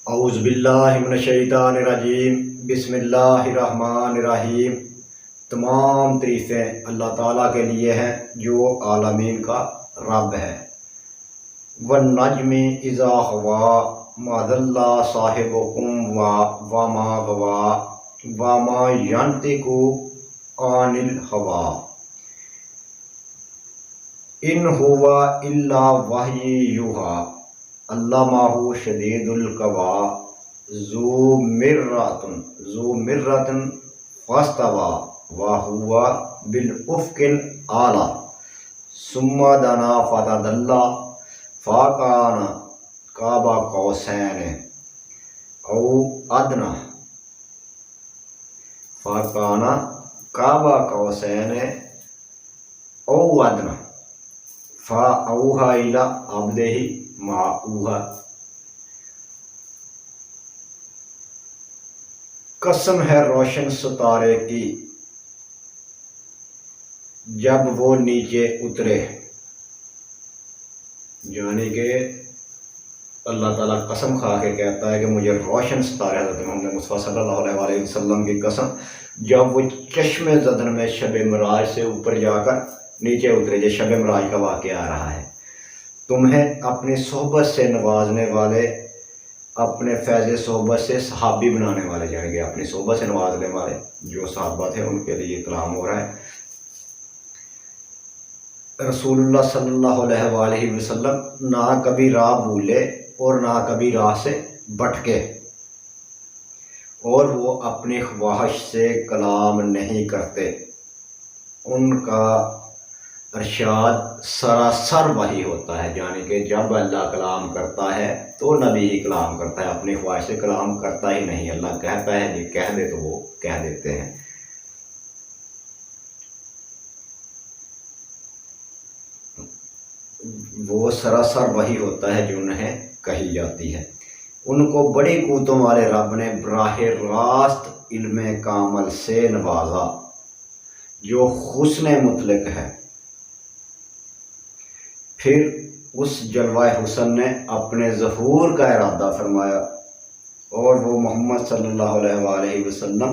اعوذ باللہ من الشیطان الرجیم، بسم اللہ الرحمن الرحیم۔ تمام تعریفیں اللہ تعالیٰ کے لیے ہیں جو عالمین کا رب ہے۔ وَالنَّجْمِ إِذَا هَوَىٰ مَا ضَلَّ صَاحِبُكُمْ وَمَا غَوَىٰ وَمَا يَنطِقُ عَنِ الْهَوَىٰ إِنْ هُوَ إِلَّا وَحْيٌ يُوحَىٰ علمہ شدید القویٰ ذو مرۃ فاستویٰ وہو بالافق الاعلیٰ ثم دنا فتدلی فکان قاب قوسین او ادنی فأوحى إلى عبده ما أوحى۔ قسم ہے روشن ستارے کی جب وہ نیچے اترے، یعنی کہ اللہ تعالیٰ قسم کھا کے کہتا ہے کہ مجھے روشن ستارے، حضرت محمد مصطفیٰ صلی اللہ علیہ وسلم کی قسم، جب وہ چشم زدن میں شب معراج سے اوپر جا کر نیچے اترے، جو شب معراج کا واقعہ آ رہا ہے، تمہیں اپنی صحبت سے نوازنے والے، اپنے فیض صحبت سے صحابی بنانے والے، یعنی کہ اپنی صحبت سے نوازنے والے جو صحابہ تھے ان کے لیے کلام ہو رہا ہے۔ رسول اللہ صلی اللہ علیہ وآلہ وسلم نہ کبھی راہ بھولے اور نہ کبھی راہ سے بھٹکے، اور وہ اپنی خواہش سے کلام نہیں کرتے، ان کا ارشاد سراسر وحی ہوتا ہے، یعنی کہ جب اللہ کلام کرتا ہے تو نبی ہی کلام کرتا ہے، اپنی خواہش سے کلام کرتا ہی نہیں۔ اللہ کہتا ہے جی کہہ دے تو وہ کہہ دیتے ہیں۔ وہ سراسر وحی ہوتا ہے جو انہیں کہی جاتی ہے۔ ان کو بڑی قوتوں والے رب نے براہ راست علم کامل سے نوازا جو حسن مطلق ہے۔ پھر اس جلوہ حسن نے اپنے ظہور کا ارادہ فرمایا، اور وہ محمد صلی اللہ علیہ وآلہ وسلم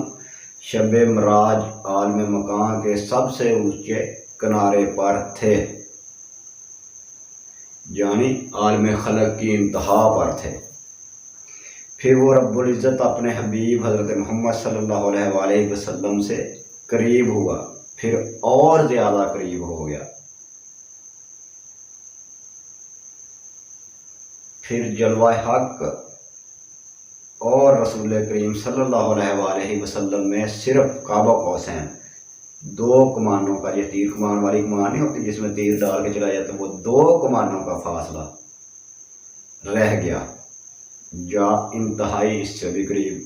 شب معراج عالم مکان کے سب سے اونچے کنارے پر تھے، یعنی عالم خلق کی انتہا پر تھے۔ پھر وہ رب العزت اپنے حبیب حضرت محمد صلی اللہ علیہ وآلہ وسلم سے قریب ہوا، پھر اور زیادہ قریب ہو گیا۔ پھر جلوہ حق اور رسول کریم صلی اللہ علیہ وآلہ وسلم میں صرف قاب قوسین، دو کمانوں کا، یہ تیر کمان والی کمان نہیں ہوتی جس میں تیر ڈال کے چلا جاتا، وہ دو کمانوں کا فاصلہ رہ گیا، یا انتہائی اس سے بھی قریب،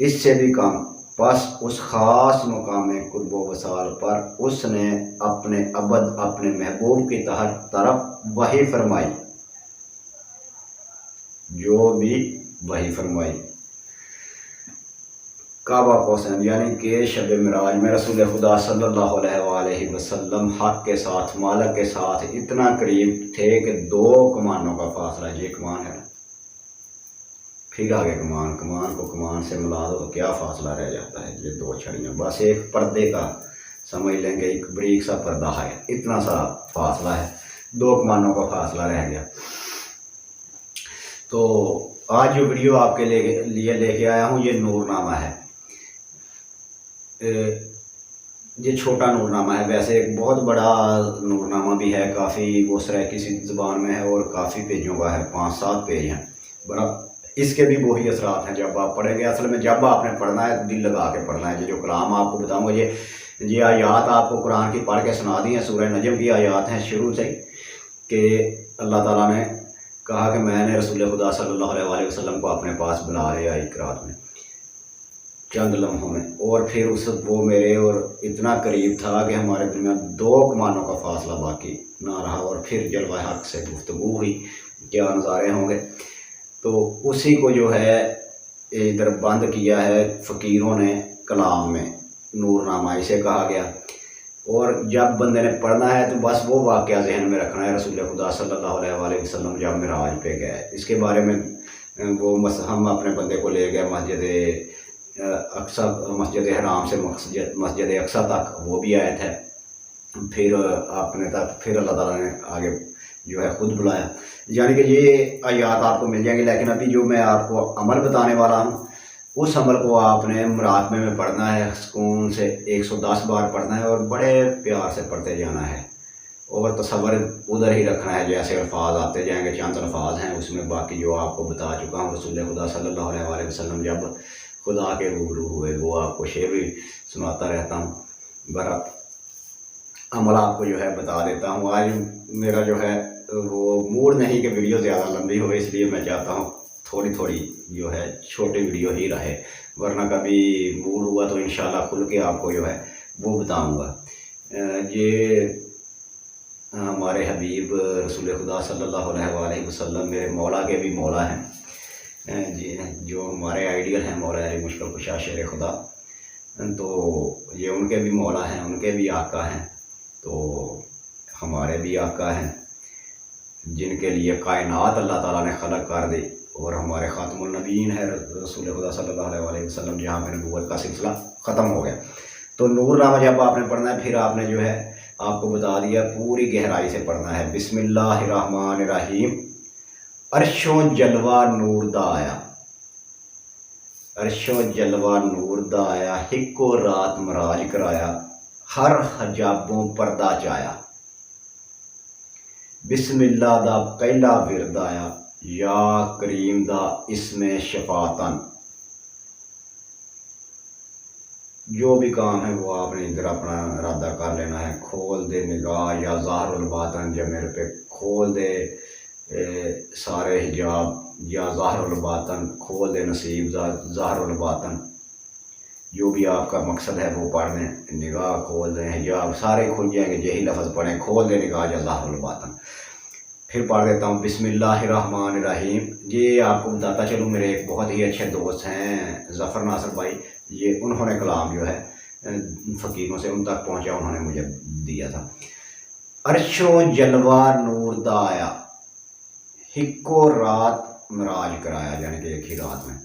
اس سے بھی کم۔ پس اس خاص مقام قرب و وصال پر اس نے اپنے عبد، اپنے محبوب کی طرف وحی فرمائی، جو بھی وحی فرمائی۔ کعبہ قوسین یعنی کہ شب معراج میں رسول خدا صلی اللہ علیہ وآلہ وسلم حق کے ساتھ، مالک کے ساتھ اتنا قریب تھے کہ دو کمانوں کا فاصلہ، یہ کمان ہے، پھر آگے کمان کو کمان سے ملا دو تو کیا فاصلہ رہ جاتا ہے، یہ دو چھڑیاں، بس ایک پردے کا سمجھ لیں گے، ایک بریک سا پردہ ہے، اتنا سا فاصلہ ہے، دو کمانوں کا فاصلہ رہ گیا۔ تو آج جو ویڈیو آپ کے لیے لے کے آیا ہوں یہ نور نامہ ہے، یہ چھوٹا نور نامہ ہے، ویسے ایک بہت بڑا نور نامہ بھی ہے، کافی وسعت کسی زبان میں ہے اور کافی پیجوں کا ہے، 5-7 پیج ہیں، بڑا اس کے بھی وہی اثرات ہیں جب آپ پڑھیں گے۔ اصل میں جب آپ نے پڑھنا ہے دل لگا کے پڑھنا ہے، یہ جو کلام آپ کو بتاؤں گا، یہ آیات آپ کو قرآن کی پڑھ کے سنا دی ہیں، سورہ نجم کی آیات ہیں شروع سے، کہ اللہ تعالیٰ نے کہا کہ میں نے رسول خدا صلی اللہ علیہ وآلہ وسلم کو اپنے پاس بلا لیا ایک رات میں، چند لمحوں میں، اور پھر وہ میرے اور اتنا قریب تھا کہ ہمارے درمیان دو کمانوں کا فاصلہ باقی نہ رہا، اور پھر جلوہ حق سے گفتگو ہوئی، کیا نظارے ہوں گے۔ تو اسی کو جو ہے ادھر بند کیا ہے فقیروں نے کلام میں، نور نامہ اسے کہا گیا۔ اور جب بندے نے پڑھنا ہے تو بس وہ واقعہ ذہن میں رکھنا ہے، رسول خدا صلی اللہ علیہ وآلہ وسلم جب معراج پہ گئے، اس کے بارے میں ہم اپنے بندے کو لے گئے اقصیٰ، مسجد حرام سے مسجد اقصیٰ تک، وہ بھی آئے تھے. پھر اپنے تک پھر اللہ تعالیٰ نے آگے جو ہے خود بلایا. یعنی کہ یہ آیات آپ کو مل جائیں گے، لیکن ابھی جو میں آپ کو عمل بتانے والا ہوں اس عمل کو آپ نے مراقبے میں پڑھنا ہے، سکون سے 110 بار پڑھنا ہے اور بڑے پیار سے پڑھتے جانا ہے، اور تصور ادھر ہی رکھنا ہے. جیسے الفاظ آتے جائیں گے، چند الفاظ ہیں اس میں، باقی جو آپ کو بتا چکا ہوں. رسول خدا صلی اللہ علیہ وآلہ وسلم جب خدا کے روبرو ہوئے، وہ آپ کو شعر بھی سناتا رہتا ہوں. برا عمل آپ کو جو ہے بتا دیتا ہوں. آج میرا جو ہے وہ موڈ نہیں کہ ویڈیو زیادہ لمبی ہو، اس لیے میں چاہتا ہوں تھوڑی جو ہے چھوٹی ویڈیو ہی رہے، ورنہ کبھی موڈ ہوا تو انشاءاللہ کھل کے آپ کو جو ہے وہ بتاؤں گا. یہ ہمارے حبیب رسول خدا صلی اللہ علیہ وآلہ وسلم میرے مولا کے بھی مولا ہیں، جی جو ہمارے آئیڈیل ہیں مولا علی مشکل کشا شیر خدا، تو یہ ان کے بھی مولا ہیں، ان کے بھی آقا ہیں، تو ہمارے بھی آقا ہیں جن کے لیے کائنات اللہ تعالیٰ نے خلق کر دی. اور ہمارے خاتم النبیین ہے رسول خدا صلی اللہ علیہ وآلہ وسلم، جہاں پہ نبوت کا سلسلہ ختم ہو گیا. تو نور نامہ جب آپ نے پڑھنا ہے، پھر آپ نے جو ہے آپ کو بتا دیا پوری گہرائی سے پڑھنا ہے. بسم اللہ الرحمن الرحیم. عرش و جلوہ نور دا آیا، عرش و جلوہ نور دا آیا، ہک و رات مراج کرایا، ہر حجابوں پردہ چایا. بسم اللہ دا پہلا ورد آیا، یا کریم دا اسم شفاعتن. جو بھی کام ہے وہ آپ نے ادھر اپنا ارادہ کر لینا ہے. کھول دے نگاہ یا ظاہر الباطن، جب میرے پہ کھول دے سارے حجاب، یا ظاہر الباطن کھول دے نصیب، ظاہر الباطن جو بھی آپ کا مقصد ہے وہ پڑھ دیں. نگاہ کھول دیں، حجاب سارے کھل جائیں گے. یہی لفظ پڑھیں، کھول دے نگاہ یا ظاہر الباطن. پھر پڑھ دیتا ہوں بسم اللہ الرحمن الرحیم. یہ آپ کو بتاتا چلوں، میرے ایک بہت ہی اچھے دوست ہیں ظفر ناصر بھائی، یہ انہوں نے کلام جو ہے فقیروں سے ان تک پہنچا، انہوں نے مجھے دیا تھا. عرش و جلوہ نور دا آیا، ہک و رات مراج کرایا، یعنی کہ ایک ہی رات میں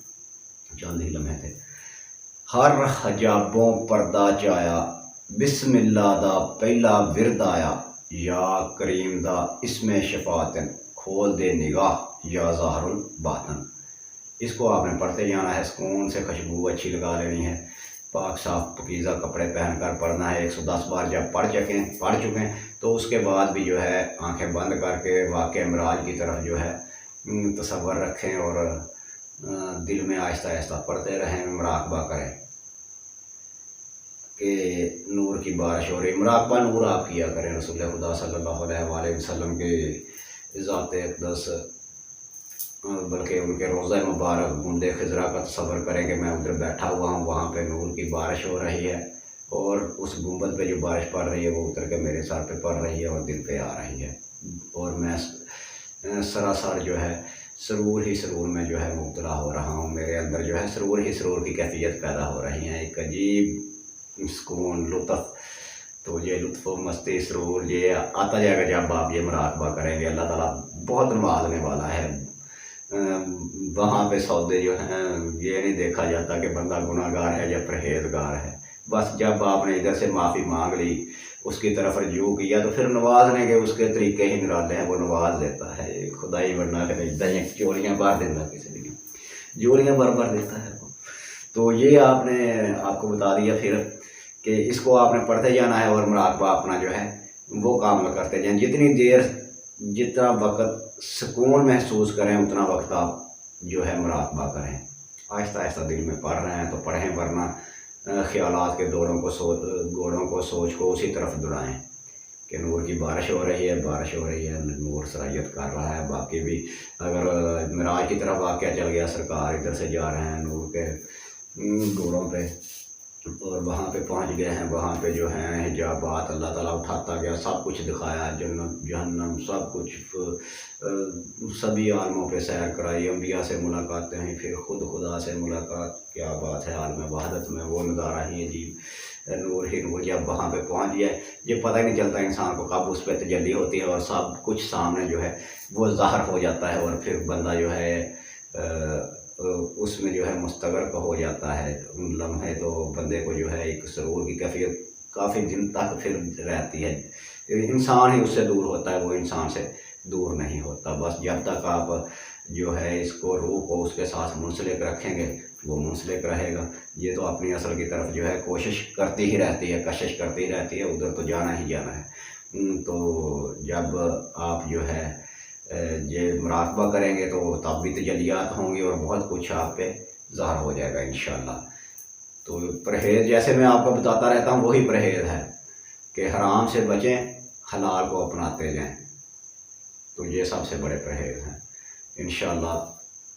چند ہی لمحے تھے. ہر حجابوں پردہ چایا، بسم اللہ دا پہلا ورد آیا، یا کریم دا اسم شفاعتن کھول دے نگاہ یا ظاہر الباطن. اس کو آپ نے پڑھتے جانا ہے، سکون سے خوشبو اچھی لگا لینی ہے، پاک صاف پکیزہ کپڑے پہن کر پڑھنا ہے. 110 بار جب پڑھ چکیں تو اس کے بعد بھی جو ہے آنکھیں بند کر کے واقع معراج کی طرف جو ہے تصور رکھیں، اور دل میں آہستہ آہستہ پڑھتے رہیں، مراقبہ کریں کہ نور کی بارش ہو رہی. مراقبہ نور آپ کیا کریں رسول خدا صلی اللہ علیہ وآلہ وسلم کے ذات اقدس، بلکہ ان کے روضہ مبارک گنبد خضرا کا تصور کریں کہ میں ادھر بیٹھا ہوا ہوں، وہاں پہ نور کی بارش ہو رہی ہے، اور اس گنبد پہ جو بارش پڑ رہی ہے وہ اتر کے میرے سر پہ پڑ رہی ہے اور دل پہ آ رہی ہے، اور میں سراسر جو ہے سرور ہی سرور میں جو ہے مبتلا ہو رہا ہوں. میرے اندر جو ہے سرور ہی سرور کی کیفیت پیدا ہو رہی ہیں، ایک عجیب سکون، لطف. تو یہ لطف و مستی سرور یہ آتا جائے گا جب آپ یہ مراقبہ کریں گے. اللہ تعالیٰ بہت نوازنے والا ہے. وہاں پہ سودے جو ہیں یہ نہیں دیکھا جاتا کہ بندہ گناہ گار ہے یا پرہیزگار ہے. بس جب آپ نے ادھر سے معافی مانگ لی، اس کی طرف رجوع کیا، تو پھر نوازنے کے اس کے طریقے ہی نرالے ہیں، وہ نواز دیتا ہے. خدائی بننا کہ چوریاں بھر دینا، کسی بھی جوڑیاں بھر دیتا ہے. تو یہ آپ کو بتا دیا پھر کہ اس کو آپ نے پڑھتے جانا ہے، اور مراقبہ اپنا جو ہے وہ کام کرتے جائیں. جتنی دیر جتنا وقت سکون محسوس کریں اتنا وقت آپ جو ہے مراقبہ کریں. آہستہ آہستہ دل میں پڑھ رہے ہیں تو پڑھیں، ورنہ خیالات کے گوڑوں کو سوچ کو اسی طرف دڑائیں کہ نور کی بارش ہو رہی ہے، نور سرایت کر رہا ہے. باقی بھی اگر معراج کی طرف واقعہ چل گیا، سرکار ادھر سے جا رہے ہیں نور کے گھوڑوں پہ، اور وہاں پہ پہنچ گئے ہیں، وہاں پہ جو ہیں حجابات اللہ تعالیٰ اٹھاتا گیا، سب کچھ دکھایا، جنت جہنم سب کچھ، سبھی عالموں پہ سیر کرائی، انبیاء سے ملاقاتیں ہیں، پھر خود خدا سے ملاقات. کیا بات ہے، عالم وحدت میں وہ نظارہ ہی عجیب، نور ہی نور. جب وہاں پہ پہنچ جائے یہ پتہ ہی نہیں چلتا انسان کو کب اس پہ تجلی ہوتی ہے، اور سب کچھ سامنے جو ہے وہ ظاہر ہو جاتا ہے، اور پھر بندہ جو ہے اس میں جو ہے مستغرق ہو جاتا ہے ان لمحے، تو بندے کو جو ہے ایک سرور کی کیفیت کافی دن تک پھر رہتی ہے۔ انسان ہی اس سے دور ہوتا ہے، وہ انسان سے دور نہیں ہوتا۔ بس جب تک آپ جو ہے اس کو روح کو اس کے ساتھ منسلک رکھیں گے وہ منسلک رہے گا۔ یہ تو اپنی اصل کی طرف جو ہے کوشش کرتی ہی رہتی ہے، کشش کرتی ہی رہتی ہے، ادھر تو جانا ہی جانا ہے۔ تو جب آپ جو ہے یہ مراقبہ کریں گے تو تب بھی تجلیات ہوں گی اور بہت کچھ آپ پہ ظاہر ہو جائے گا انشاءاللہ۔ تو پرہیز جیسے میں آپ کو بتاتا رہتا ہوں وہی پرہیز ہے کہ حرام سے بچیں، حلال کو اپناتے جائیں، تو یہ سب سے بڑے پرہیز ہیں انشاءاللہ۔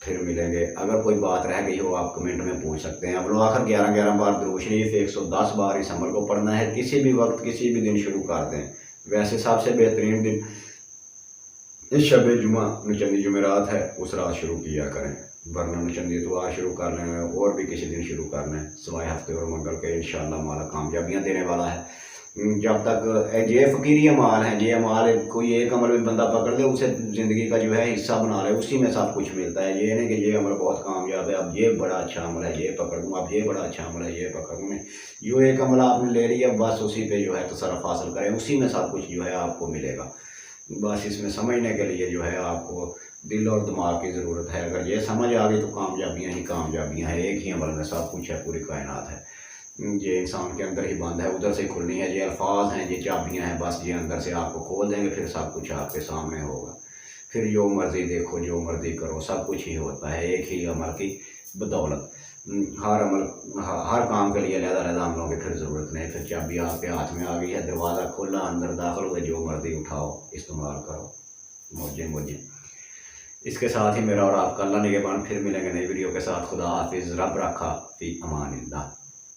پھر ملیں گے۔ اگر کوئی بات رہ گئی ہو آپ کمنٹ میں پوچھ سکتے ہیں۔ اب آخر 11 بار درود شریف 110 بار اس عمل کو پڑھنا ہے، کسی بھی وقت کسی بھی دن شروع کر دیں۔ ویسے سب سے بہترین دن اس شب جمعہ نچندی جمعرات ہے، اس رات شروع کیا کریں، ورنہ نچندی اتوار شروع کر لیں اور بھی کسی دن شروع کر لیں سوائے ہفتے اور منگل کے۔ انشاءاللہ مالا کامیابیاں دینے والا ہے۔ جب تک یہ فقیری اعمال ہیں، یہ اعمال کوئی ایک عمل بھی بندہ پکڑ لے، اسے زندگی کا جو ہے حصہ بنا لے، اسی میں سب کچھ ملتا ہے۔ یہ نہیں کہ یہ عمل بہت کامیاب ہے، اب یہ بڑا اچھا عمل ہے یہ پکڑ لوں، اب یہ بڑا اچھا عمل ہے یہ پکڑ لوں۔ جو ایک عمل آپ نے لے لیا بس اسی پہ جو ہے تصرف حاصل کریں، اسی میں سب کچھ جو ہے آپ کو ملے گا۔ بس اس میں سمجھنے کے لیے جو ہے آپ کو دل اور دماغ کی ضرورت ہے۔ اگر یہ سمجھ آ گئی تو کامیابیاں ہی کامیابیاں ہیں، ایک ہی عمل میں سب کچھ ہے، پوری کائنات ہے۔ یہ انسان کے اندر ہی بند ہے، ادھر سے کھلنی ہے۔ یہ الفاظ ہیں، یہ چابیاں ہیں، بس یہ اندر سے آپ کو کھول دیں گے، پھر سب کچھ آپ کے سامنے ہوگا۔ پھر جو مرضی دیکھو، جو مرضی کرو، سب کچھ ہی ہوتا ہے ایک ہی عمل کی بدولت۔ ہر کام کے لیے علیحدہ علیحدہ عملوں کی پھر ضرورت نہیں۔ پھر چابی آپ کے ہاتھ میں آ گئی ہے، دروازہ کھولا، اندر داخل ہوئے، جو مرضی اٹھاؤ، استعمال کرو، موجے۔ اس کے ساتھ ہی میرا اور آپ کا اللہ نگہبان۔ پھر ملیں گے نئی ویڈیو کے ساتھ۔ خدا حافظ، رب رکھا، فی امان اللہ۔